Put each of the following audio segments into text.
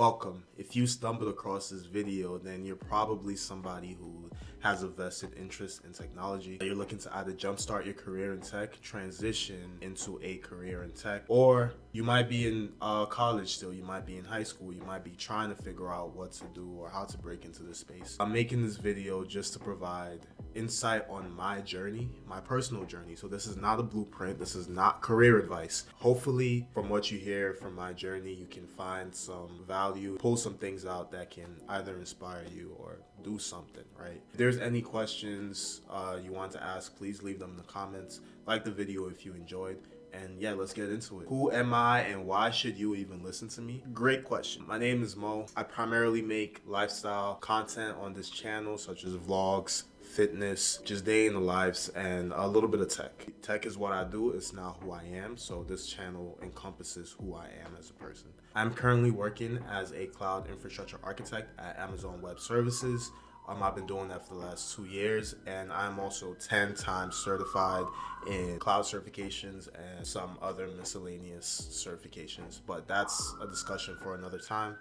Welcome. If you stumbled across this video, then you're probably somebody who has a vested interest in technology. You're looking to either jumpstart your career in tech, transition into a career in tech, or you might be in college still, you might be in high school, you might be trying to figure out what to do or how to break into this space. I'm making this video just to provide insight on my journey, my personal journey. So this is not a blueprint, this is not career advice. Hopefully, from what you hear from my journey, you can find some value, pull some things out that can either inspire you or do something, right? If there's any questions you want to ask, please leave them in the comments. Like the video if you enjoyed. And yeah, let's get into it. Who am I and why should you even listen to me? Great question. My name is Mo. I primarily make lifestyle content on this channel, such as vlogs, fitness, just day in the lives, and a little bit of tech. Tech is what I do, it's not who I am, so this channel encompasses who I am as a person. I'm currently working as a cloud infrastructure architect at Amazon Web Services. I've been doing that for the last 2 years, and I'm also 10 times certified in cloud certifications and some other miscellaneous certifications, but that's a discussion for another time.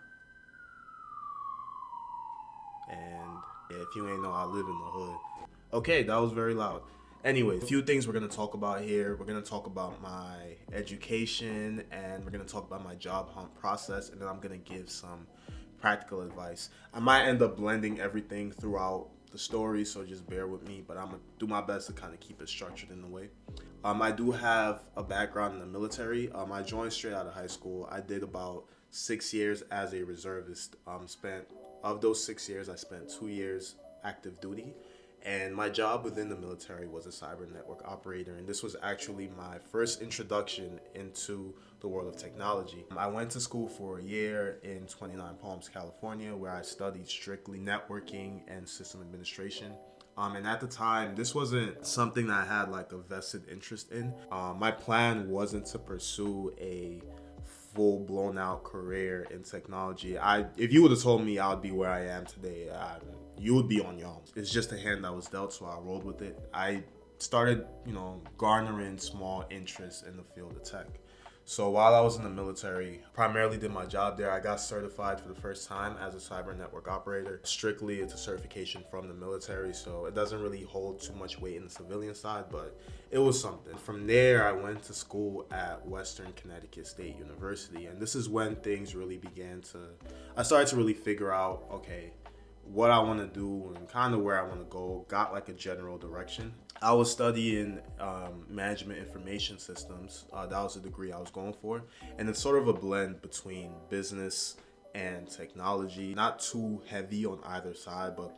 And yeah, if you ain't know, I live in the hood. Okay, that was very loud. Anyway, a few things we're going to talk about here. We're going to talk about my education, and we're going to talk about my job hunt process, and then I'm going to give some practical advice. I might end up blending everything throughout the story, so just bear with me, but I'm going to do my best to kind of keep it structured in a way. I do have a background in the military. I joined straight out of high school. I did about 6 years as a reservist. Of those 6 years, I spent 2 years active duty. And my job within the military was a cyber network operator, and this was actually my first introduction into the world of technology. I went to school for a year in 29 Palms, California, where I studied strictly networking and system administration. And at the time, this wasn't something that I had like a vested interest in. My plan wasn't to pursue a full blown out career in technology. If you would have told me I would be where I am today, you would be on your own. It's just a hand that was dealt, so I rolled with it. I started, garnering small interest in the field of tech. So while I was in the military, primarily did my job there. I got certified for the first time as a cyber network operator. Strictly, it's a certification from the military, so it doesn't really hold too much weight in the civilian side, but it was something. From there, I went to school at Western Connecticut State University, and this is when things really I started to really figure out, okay, what I want to do and kind of where I want to go. Got like a general direction. I was studying management information systems. That was the degree I was going for, and it's sort of a blend between business and technology. Not too heavy on either side, but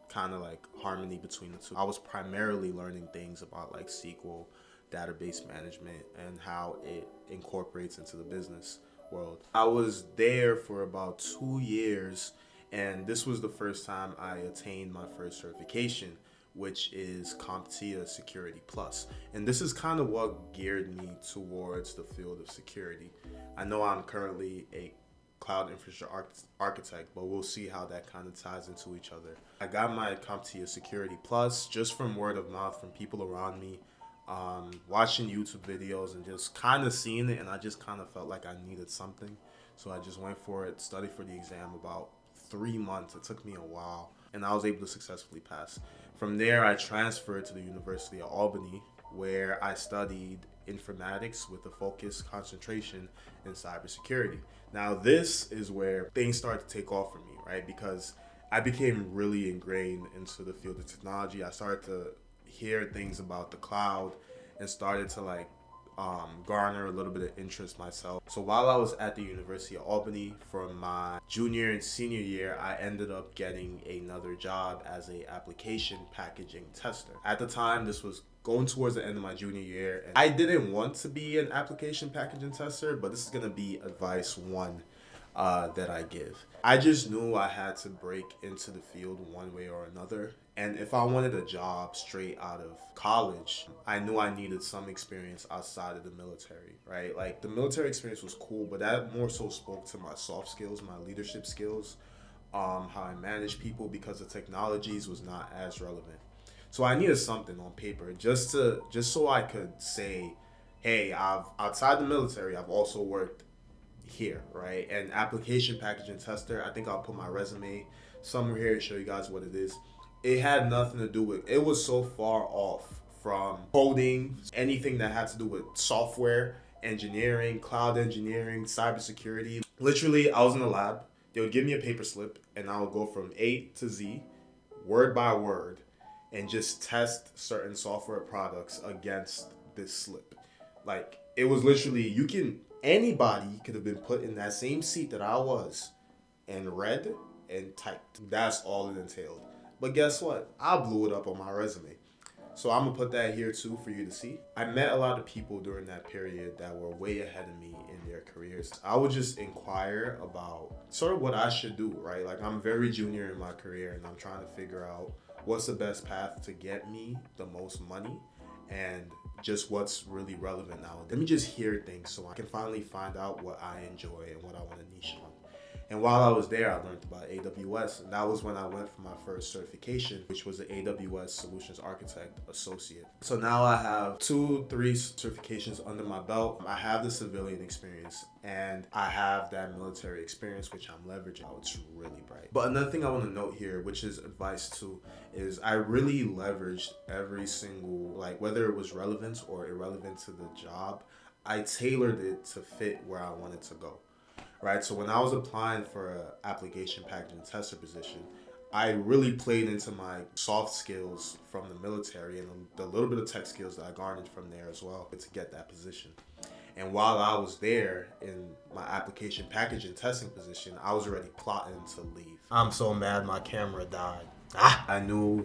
kind of like harmony between the two. I was primarily learning things about like SQL, database management, and how it incorporates into the business world. I was there for about 2 years, and this was the first time I attained my first certification, which is CompTIA Security Plus. And this is kind of what geared me towards the field of security. I know I'm currently a cloud infrastructure architect, but we'll see how that kind of ties into each other. I got my CompTIA Security Plus just from word of mouth from people around me, watching YouTube videos and just kind of seeing it, and I just kind of felt like I needed something. So I just went for it, studied for the exam about 3 months. It took me a while, and I was able to successfully pass. From there, I transferred to the University of Albany, where I studied informatics with a focused concentration in cybersecurity. Now, this is where things started to take off for me, right? Because I became really ingrained into the field of technology. I started to hear things about the cloud and started to garner a little bit of interest myself. So while I was at the University of Albany for my junior and senior year, I ended up getting another job as a application packaging tester. At the time, this was going towards the end of my junior year, and I didn't want to be an application packaging tester, but this is going to be advice one that I give. I just knew I had to break into the field one way or another. And if I wanted a job straight out of college, I knew I needed some experience outside of the military, right? Like the military experience was cool, but that more so spoke to my soft skills, my leadership skills, how I manage people, because the technologies was not as relevant. So I needed something on paper just so I could say, hey, outside the military, I've also worked here, right? And application packaging tester, I think I'll put my resume somewhere here to show you guys what it is. It had nothing to do with, it was so far off from coding, anything that had to do with software engineering, cloud engineering, cybersecurity. Literally, I was in the lab. They would give me a paper slip, and I would go from A to Z, word by word, and just test certain software products against this slip. Like, it was literally, anybody could have been put in that same seat that I was and read and typed. That's all it entailed. But guess what? I blew it up on my resume. So I'm gonna put that here too for you to see. I met a lot of people during that period that were way ahead of me in their careers. I would just inquire about sort of what I should do, right? Like, I'm very junior in my career and I'm trying to figure out what's the best path to get me the most money and just what's really relevant now. Let me just hear things so I can finally find out what I enjoy and what I want to niche on. And while I was there, I learned about AWS, and that was when I went for my first certification, which was the AWS Solutions Architect Associate. So now I have 2-3 certifications under my belt. I have the civilian experience, and I have that military experience, which I'm leveraging. Oh, it's really bright. But another thing I want to note here, which is advice too, is I really leveraged every single, like, whether it was relevant or irrelevant to the job, I tailored it to fit where I wanted to go. Right, so when I was applying for an application packaging tester position, I really played into my soft skills from the military and the little bit of tech skills that I garnered from there as well to get that position. And while I was there in my application packaging testing position, I was already plotting to leave. I'm so mad my camera died. I knew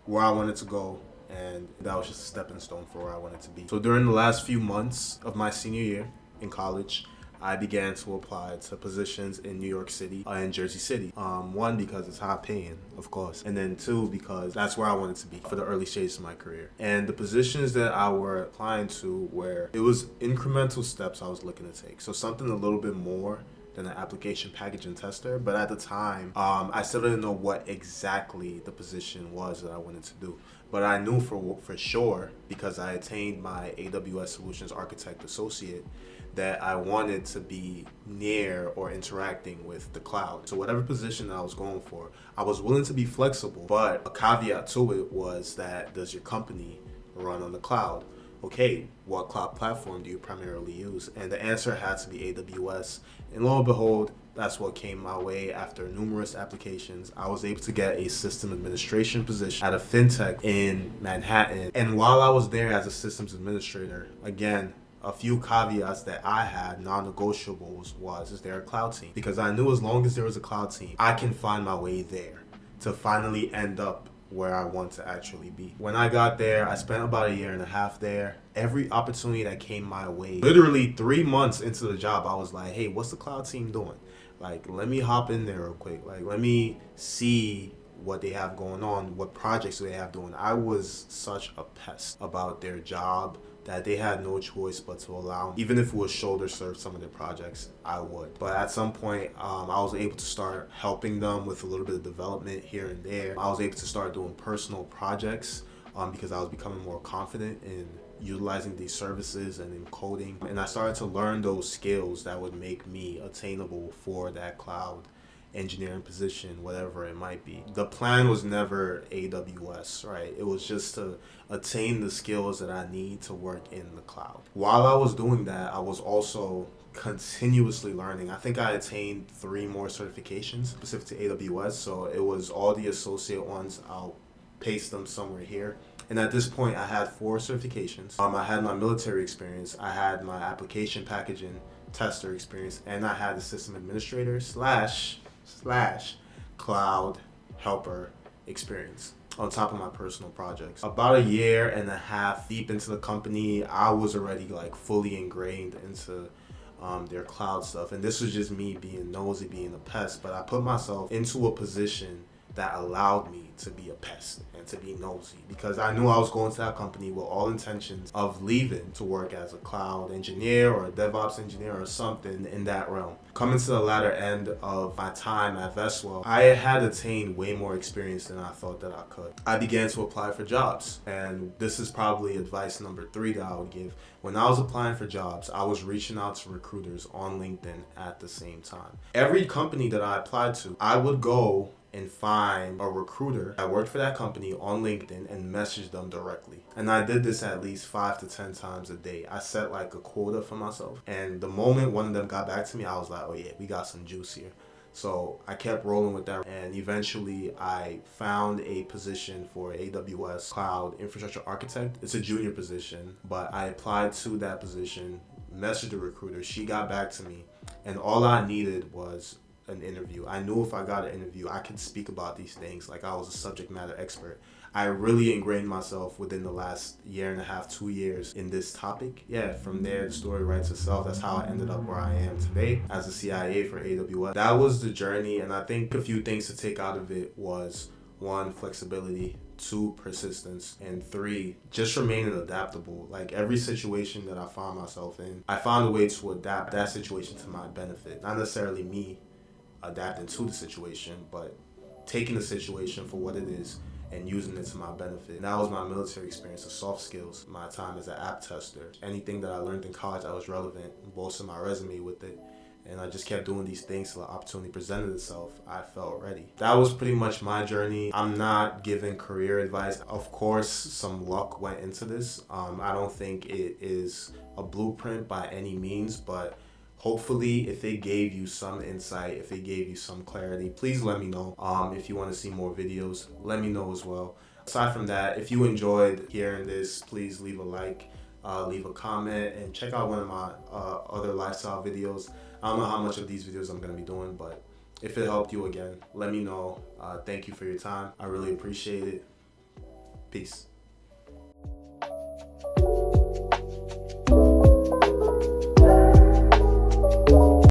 where I wanted to go, and that was just a stepping stone for where I wanted to be. So during the last few months of my senior year in college, I began to apply to positions in New York City and Jersey City. One, because it's high paying, of course. And then two, because that's where I wanted to be for the early stages of my career. And the positions that I were applying to were, it was incremental steps I was looking to take. So something a little bit more than an application packaging tester. But at the time, I still didn't know what exactly the position was that I wanted to do. But I knew for sure, because I attained my AWS Solutions Architect Associate, that I wanted to be near or interacting with the cloud. So whatever position I was going for, I was willing to be flexible, but a caveat to it was that, does your company run on the cloud? Okay, what cloud platform do you primarily use? And the answer had to be AWS. And lo and behold, that's what came my way. After numerous applications, I was able to get a system administration position at a fintech in Manhattan. And while I was there as a systems administrator, again, a few caveats that I had, non-negotiables, was, is there a cloud team? Because I knew as long as there was a cloud team, I can find my way there to finally end up where I want to actually be. When I got there, I spent about 1.5 years there. Every opportunity that came my way, literally 3 months into the job, I was like, hey, what's the cloud team doing? Like, let me hop in there real quick. Like, let me see what they have going on, what projects do they have doing. I was such a pest about their job that they had no choice but to allow me. Even if it was shoulder serve some of their projects, I would. But at some point, I was able to start helping them with a little bit of development here and there. I was able to start doing personal projects because I was becoming more confident in utilizing these services and in coding. And I started to learn those skills that would make me attainable for that cloud engineering position, whatever it might be. The plan was never AWS, right? It was just to attain the skills that I need to work in the cloud. While I was doing that, I was also continuously learning. I think I attained 3 more certifications specific to AWS. So it was all the associate ones. I'll paste them somewhere here. And at this point, I had 4 certifications. I had my military experience. I had my application packaging tester experience, and I had the system administrator slash cloud helper experience on top of my personal projects. About 1.5 years deep into the company, I was already like fully ingrained into their cloud stuff. And this was just me being nosy, being a pest, but I put myself into a position that allowed me to be a pest and to be nosy, because I knew I was going to that company with all intentions of leaving to work as a cloud engineer or a DevOps engineer or something in that realm. Coming to the latter end of my time at Vestwell, I had attained way more experience than I thought that I could. I began to apply for jobs, and this is probably advice number 3 that I would give. When I was applying for jobs, I was reaching out to recruiters on LinkedIn at the same time. Every company that I applied to, I would go and find a recruiter that worked for that company on LinkedIn and message them directly. And I did this at least 5 to 10 times a day. I set like a quota for myself. And the moment one of them got back to me, I was like, oh yeah, we got some juice here. So I kept rolling with that, and eventually I found a position for AWS Cloud Infrastructure Architect. It's a junior position, but I applied to that position, messaged the recruiter, she got back to me, and all I needed was an interview. I knew if I got an interview, I could speak about these things like I was a subject matter expert. I really ingrained myself within the last 1.5 to 2 years in this topic. Yeah, from there, the story writes itself. That's how I ended up where I am today as a CIA for AWS. That was the journey, and I think a few things to take out of it was 1, flexibility, 2, persistence, and 3, just remaining adaptable. Like every situation that I found myself in, I found a way to adapt that situation to my benefit. Not necessarily me adapting to the situation, but taking the situation for what it is and using it to my benefit. And that was my military experience, the soft skills, my time as an app tester. Anything that I learned in college, I was relevant, bolstered my resume with it. And I just kept doing these things till the opportunity presented itself. I felt ready. That was pretty much my journey. I'm not giving career advice. Of course, some luck went into this. I don't think it is a blueprint by any means, but hopefully if it gave you some insight, if it gave you some clarity, please let me know. If you want to see more videos, let me know as well. Aside from that, if you enjoyed hearing this, please leave a like, leave a comment, and check out one of my other lifestyle videos. I don't know how much of these videos I'm going to be doing, but if it helped you, again, let me know. Thank you for your time. I really appreciate it. Peace.